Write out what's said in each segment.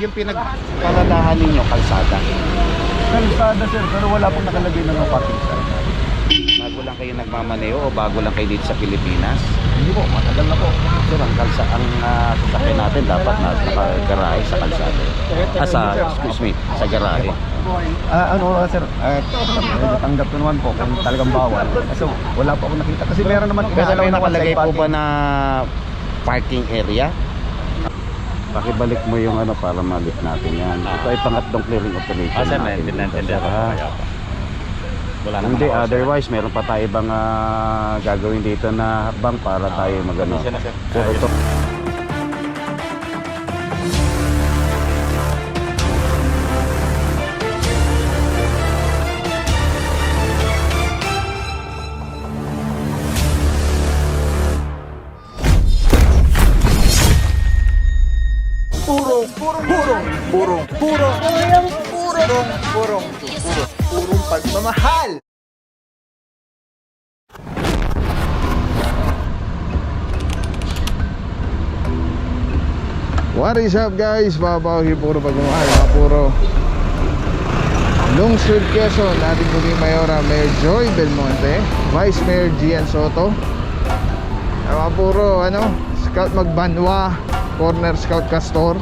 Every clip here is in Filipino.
yung pinagparadahan ninyo, kalsada. Kalsada sir, pero wala pong nakalagay na no parking sign. Bago lang kayo nagmamaneo o bago lang kayo dito sa Pilipinas? Hindi po, matagal na po. Sir, ang sasakyan natin dapat nakagarahe sa kalsada. Excuse me, sa garahe. Sir, tanggap ko naman po kung talagang bawal. So, wala po ako nakita. Kasi meron naman Pero may nakalagay nakalagay po parking. ba na parking area? Pakibalik mo yung ano para malit natin yan. Ito ay pangatlong clearing operation Sir, natin. naintindihan ko. Wala naman Hindi, ako, sir. otherwise meron pa tayo bang gagawin dito na habang para tayo magano. Pasensya na, sir. Pero ito, Purong pagmamahal. What is up guys? Babaw puro pagmamahal, mga puro Lungsod Quezon, ating puging Mayora Mayor Joy Belmonte, Vice Mayor Gian Soto, mga puro Scout Magbanwa, Corner Scout Castor.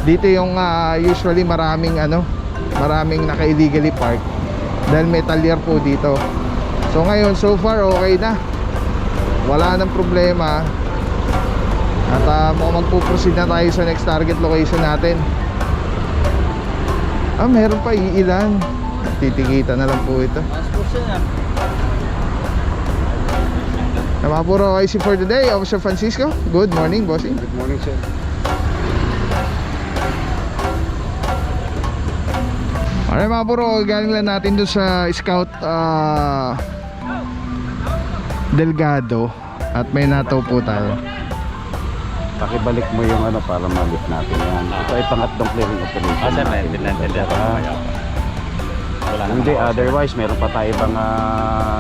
Dito yung usually maraming naka-illegally park dahil may talyer po dito. So ngayon, so far okay na, wala nang problema. At mukhang magpuproceed na tayo sa next target location natin. Meron pa iilan. Titikita na lang po ito. Mga puro IC for today, Officer Francisco. Good morning, bossing. good morning sir. Alright mga puro, galing lang natin doon sa Scout Delgado. At may nataw po tayo. Pakibalik mo yung ano para malit natin yan. Ito ay pangatlong clearing operation Sir, natin. naintindihan ko. Wala naman Hindi, ako, sir. otherwise meron pa tayo bang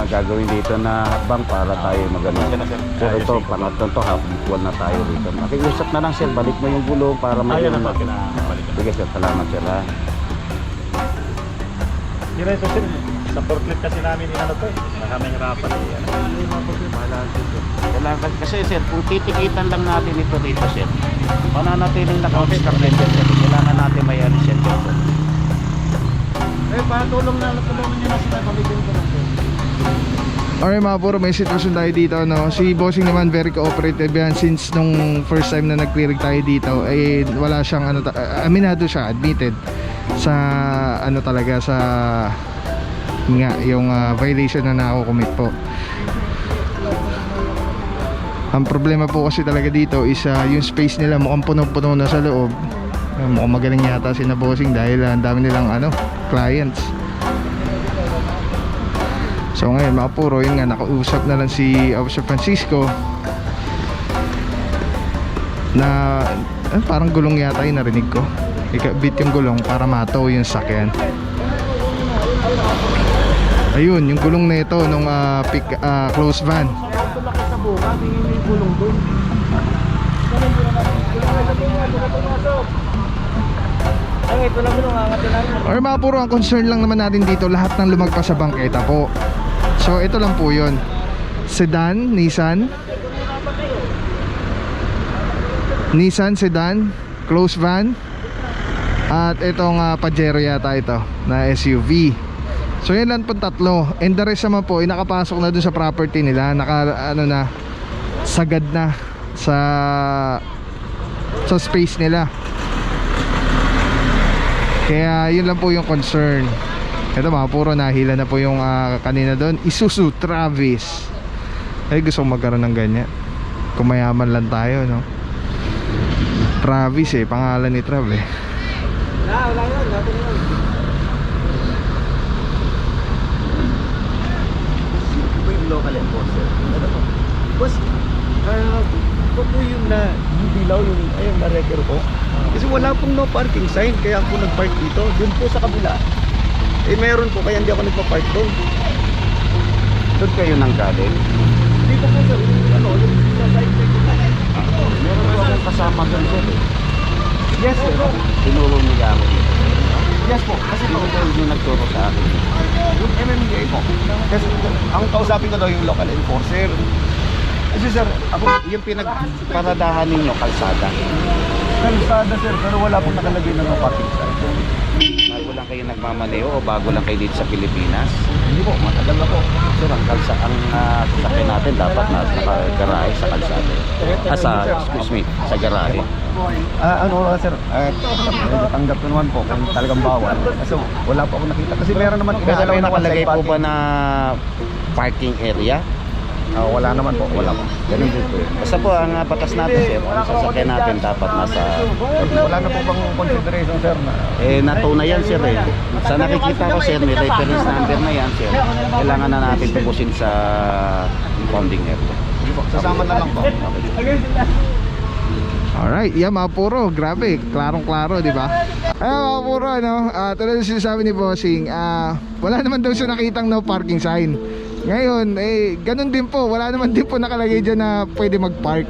gagawin dito na habang para tayo magano. Pasensya na, sir. So ito, pangatlong to, habitual na tayo dito. Makiusap na lang sir, balik mo yung gulong para Ayun na magano. po, pinabalikan. Sige sir, salamat sir ha. Diretso sir, sa forklift kasi namin to eh. Maraming hirapan eh. Kailangan kasi sir, kung titikitan lang natin ito dito sir, mananatiling naka-obstruct sir. Kailangan natin may sir. Patulong nyo na sila, pamigyan ko lang sir. Alright mga puro, may sitwasyon tayo dito Si bossing naman very cooperative yan. Since nung first time na nag-clearing tayo dito ay wala siyang aminado siya, admitted sa talaga sa yung violation na nako-commit po. Ang problema po kasi talaga dito is yung space nila mukhang puno-puno na sa loob. Mukhang magaling yata si na bossing dahil ang dami nilang clients. So ngayon mga puro, yun nga, nakausap na lang si Officer Francisco na parang gulong yata yung narinig ko. Ikabit yung gulong para mataw yung sakyan. Ayun, yung gulong na ito nung close van. Ito laki sa bunga, tingin mo yung gulong doon. Ay, ito lang yung angatin namin. Or mga puro, ang concern lang naman natin dito, lahat ng lumagpas sa bangketa po. So ito lang po yun. Sedan, Nissan sedan, close van, at itong Pajero yata ito na SUV. So yan lang po tatlo. And the rest naman po ay nakapasok na dun sa property nila, na sagad na sa space nila. Kaya yun lang po yung concern. Ito mga puro, nahila na po yung kanina doon, Isuzu Travis. Ay gusto kong magkaroon ng ganyan. Kung mayaman lang tayo, no? Travis pangalan ni Trav eh. Wala yun, natin yun. Ito yung local enforcer. Ano po? Boss, ito po yung yung dilaw, ayun na record ko. Kasi wala pong no parking sign, kaya ako nag-park dito. Doon po sa kabila. Meron po, kaya hindi ako nagpa-park doon. Doon kayo nang galing. Dito po sir, sa side check ko. Meron po akong kasama doon sir. Yes, sir. Tinuro nila ako dito. Yes po. Kasi po, Sino po yung nagturo sa akin? yung MMDA po. Kasi ang kausapin ko daw yung local enforcer. Kasi sir, ako, Yung pinagparadahan ninyo, kalsada. kalsada sir, pero wala pong nakalagay na no parking sign. Bago lang kayo nagmamaneho o bago lang kayo dito sa Pilipinas? Hindi po, matagal na po. Sir, ang sasakyan natin dapat na nakagarahe sa kalsada. Excuse me, sa garahe. Ano sir, tanggap ko naman po kung talagang bawal. Kasi wala po ako nakita. Kasi meron naman Pero may na nakalagay po parking. ba na parking area? Wala naman po, wala po. Ganun din po. Basta po ang batas natin, sir, ang sasakyan natin dapat nasa... Wala na po bang consideration sir na Natunay yan, sir, eh. Sa nakikita ko, sir, may reference number na yan, sir. Kailangan na natin tubusin sa impounding area. sasama na lang po. Alright, yeah mga puro, grabe, klarong-klaro, di ba? Ay mga puro, ano, tulad yung sinasabi ni Bossing, wala naman daw siya nakitang no parking sign. Ngayon, ganun din po, wala naman din po nakalagay dyan na pwede mag-park.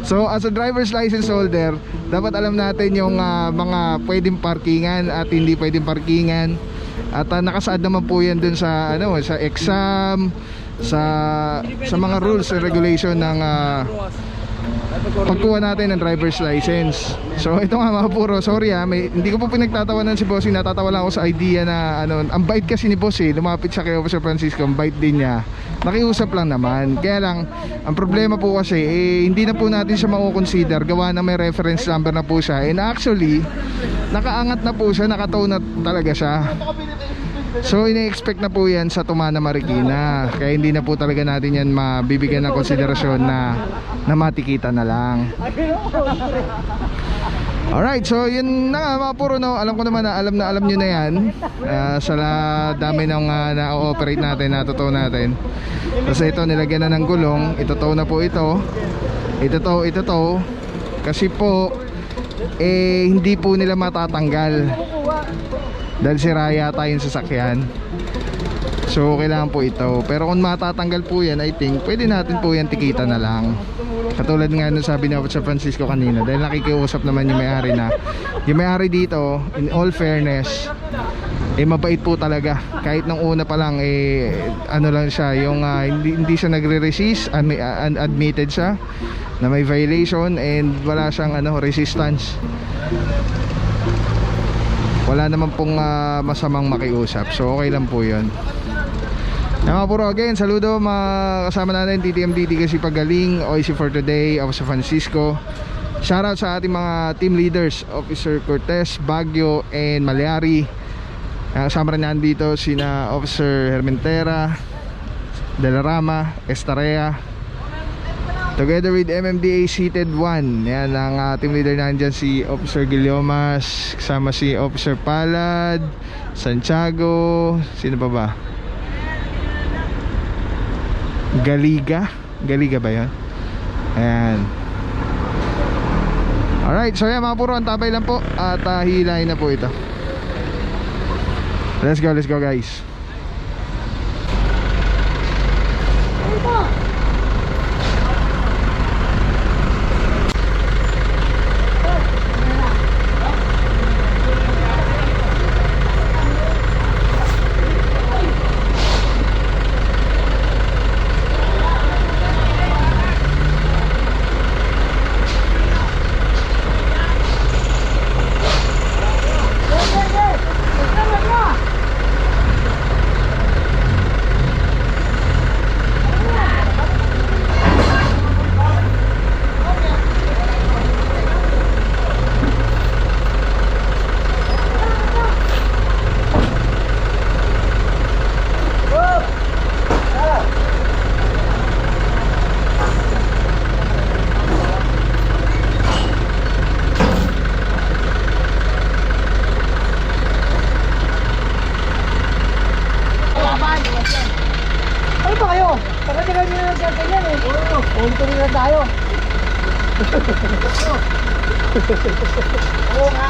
So as a driver's license holder, dapat alam natin yung mga pwedeng parkingan at hindi pwedeng parkingan. At nakasaad naman po yan dun sa, sa exam, sa mga rules and regulation ng pagkuha natin ng driver's license. So ito nga mga puro, sorry hindi ko po pinagtatawanan si Bossing, natatawa lang ako sa idea na ang bait kasi ni Boss lumapit siya kay Officer Francisco, ang bait din niya. Nakiusap lang naman. Kaya lang, ang problema po kasi hindi na po natin siya mako-consider gawa na may reference number na po siya. And actually, nakaangat na po siya, nakatow na talaga siya. So ina-expect na po yan sa Tumana Marikina. Kaya hindi na po talaga natin yan mabibigyan ng konsiderasyon na matikita na lang. Alright, so yun na nga mga puro, no? Alam ko naman na alam nyo na yan. Sa dami ng na-ooperate natin, natutuw natin. Kasi ito nilagyan na ng gulong. Itutow na po ito. Ito. Kasi po hindi po nila matatanggal dahil sira yata yung sasakyan. So kailangan po ito. Pero kung matatanggal po yan, I think pwede natin po yan tikita na lang. Katulad nga nung sabi ni Officer Francisco kanina, dahil nakikiusap naman yung may-ari na yung may-ari dito, in all fairness, mabait po talaga. Kahit nung una pa lang ano lang siya, yung hindi siya nagre-resist, admitted siya na may violation and wala siyang resistance. Wala naman pong masamang makiusap. So okay lang po yun. Mga puro, again, saludo mga kasama natin, TTMDT kasi pagaling, OIC for today, Officer Francisco. Shoutout sa ating mga team leaders, Officer Cortez, Baguio, and Maliari. Kasama rin nandito sina Officer Hermentera, Delarama, Estarea. Together with MMDA Seated 1. Yan ang team leader nandyan, si Officer Guillomas, kasama si Officer Palad, Santiago, sino pa ba? Galiga ba yun? Ayan. Alright, so yan mga puro, ang tabay lang po. At hihilahin na po ito. Let's go guys. Ano ba kayo? Tagal-tagal nyo na nagkaganyan eh. Ulit-ulit na tayo. Oo nga.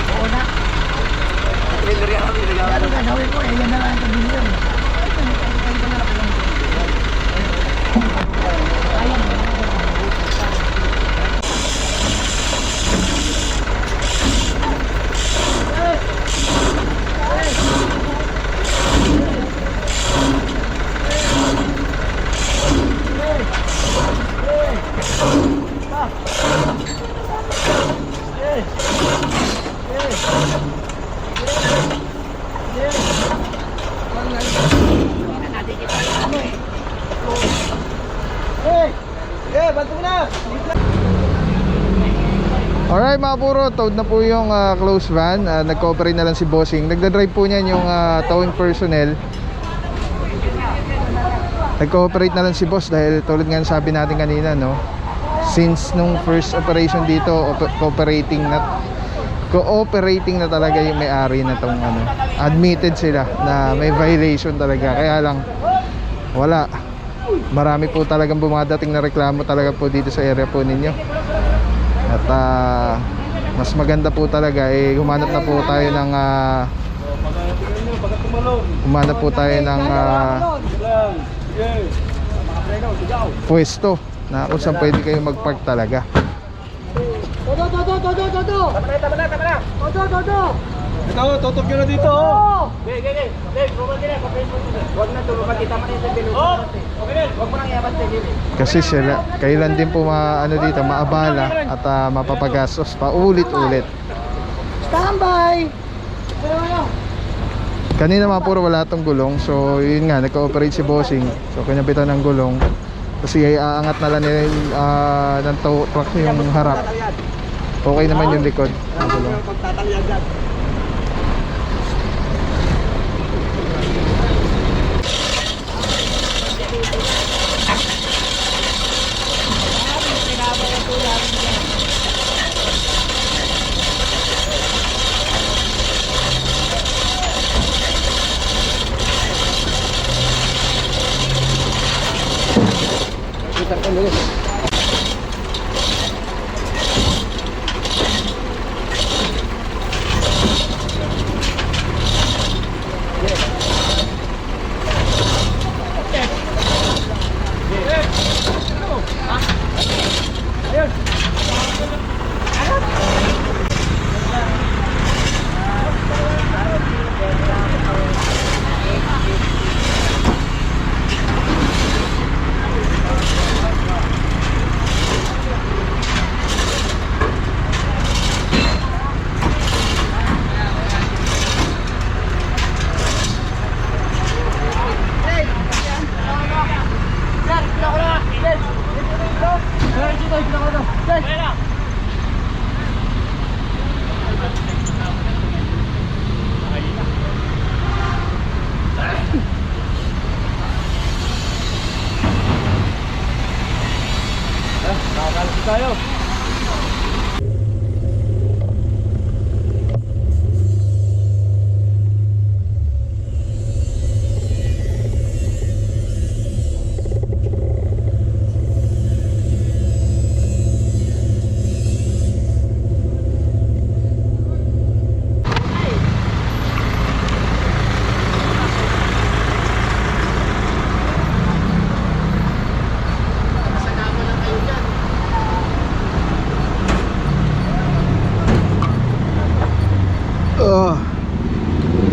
Oo na. Ano gagawin ko? Yan na lang ang sabihin yun. Alright mga puro, towed na po yung close van. Nag-cooperate na lang si Bossing. Nagdadrive po niyan yung towing personnel. Nag-cooperate na lang si Boss dahil tulad nga sabi natin kanina, no? Since nung first operation dito, cooperating na talaga yung may-ari na tong ano. Admitted sila na may violation talaga. Kaya lang wala. Marami po talagang bumadating na reklamo talaga po dito sa area po ninyo. At mas maganda po talaga humanap na po tayo ng pwesto na kung saan pwede kayo mag-park talaga. Todo! Ito, tutok nyo na dito, oh. Huwag na tulungan kita man yung bilog. Huwag mo nang iabas sa gilid. Kasi sila, kailan din po dito, maabala at mapapagastos pa ulit-ulit. Standby! Kanina mga puro wala tong gulong. So yun nga, nagka-operate si Bossing. So kinabitan ng gulong. Kasi aangat na lang nila ng tow truck yung harap. Okay naman yung likod ng gulong.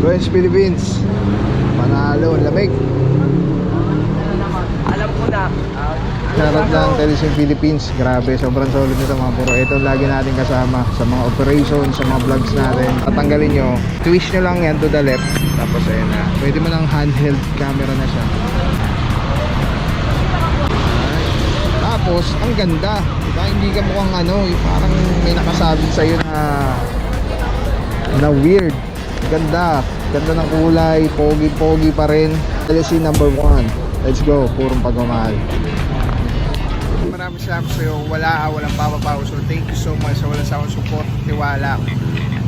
Friends Philippines, panalo, lamig. Alam ko na. Shoutout lang Telesim Philippines. Grabe, sobrang solid nito mga puro. Ito lagi natin kasama sa mga operations, sa mga vlogs natin. Tatanggalin nyo, twist nyo lang yan to the left. Tapos ayun na, pwede mo ng handheld camera na siya. Tapos, ang ganda. Diba? Hindi ka mukhang parang may nakasabi sa'yo na weird. Ganda. Ganda ng kulay. Pogi-pogi pa rin. LC number 1. Let's go. Purong pagmamahal. Maraming salamat sa'yo. Walang papapaw. So thank you so much sa walang sawang support, tiwala.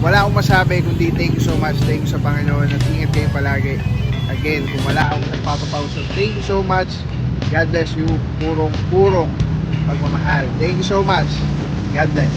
Wala akong masabi kundi thank you so much. Thank you sa Panginoon at ingat kayo palagi. Again, kung wala akong nagpapapaw. So thank you so much. God bless you. Purong pagmamahal. Thank you so much. God bless.